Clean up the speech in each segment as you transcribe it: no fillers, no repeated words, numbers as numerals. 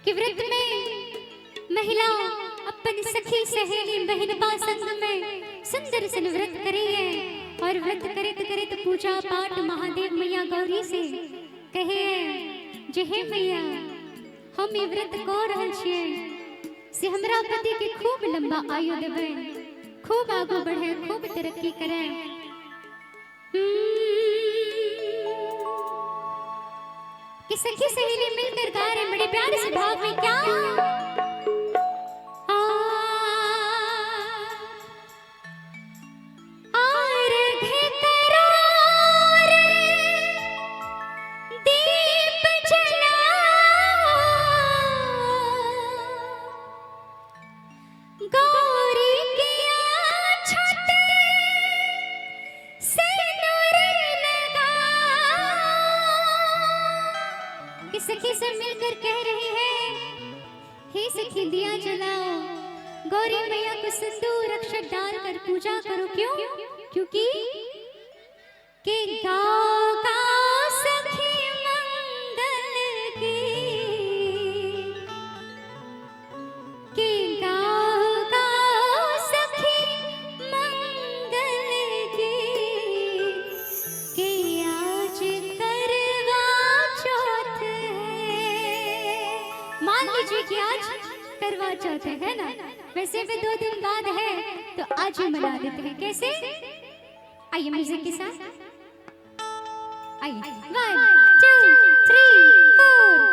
कि व्रत में महिला अपन सखी सहेली बहन संग में सुंदर सन व्रत करी है और व्रत करित करित पूजा पाठ महादेव मैया गौरी से कहे जे हे मैया हम ये व्रत को रहल छियै से हमरा पति के खूब लंबा आयु देबै, खूब आगू बढ़े, खूब तरक्की करे। कि सखी सहेली मिलकर गा रहे बड़े प्यारे से भाव में क्या सखी सब मिलकर कह रही है हे सखी दिया जलाओ, गौरी मैया को सिंदूर अक्षत डालकर पूजा करो। क्यों? क्योंकि के गाओ गाओ सखी मंगल की, के गाओ गाओ सखी मंगल की, के आज करवा चौथ मान लीजिए कि आज करवा चौथ है ना, वैसे भी 2 दिन बाद है तो आज ही मना लेते हैं। कैसे? आइए म्यूजिक के साथ आइए 1 2 3 4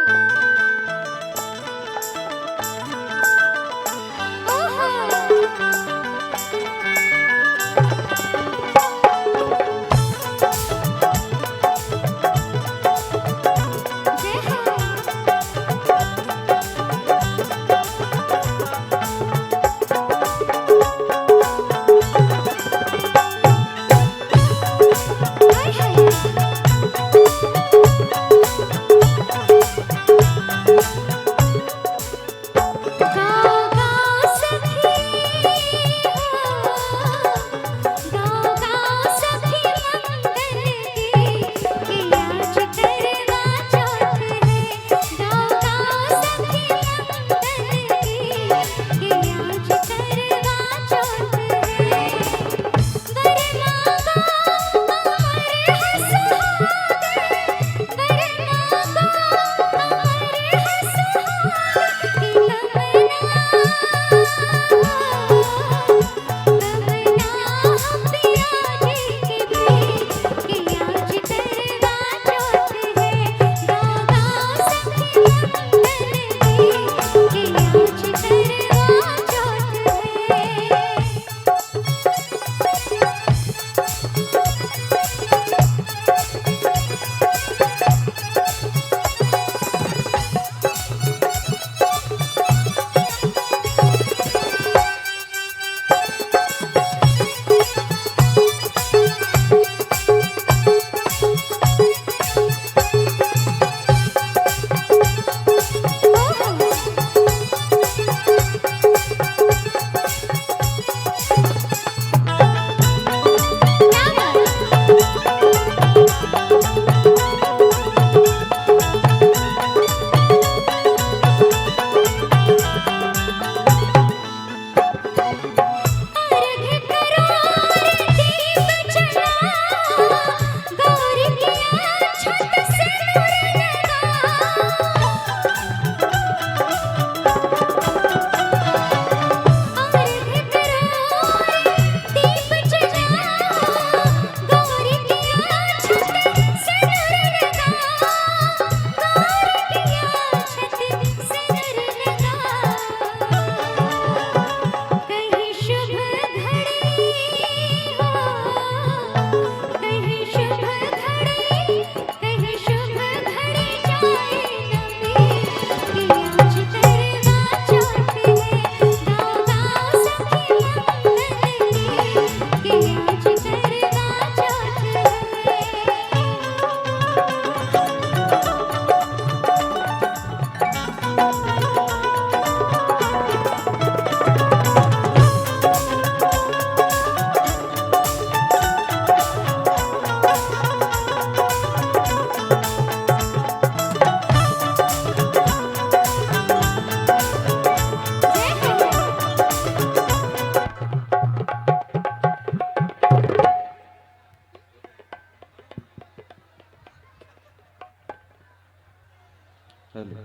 हेलो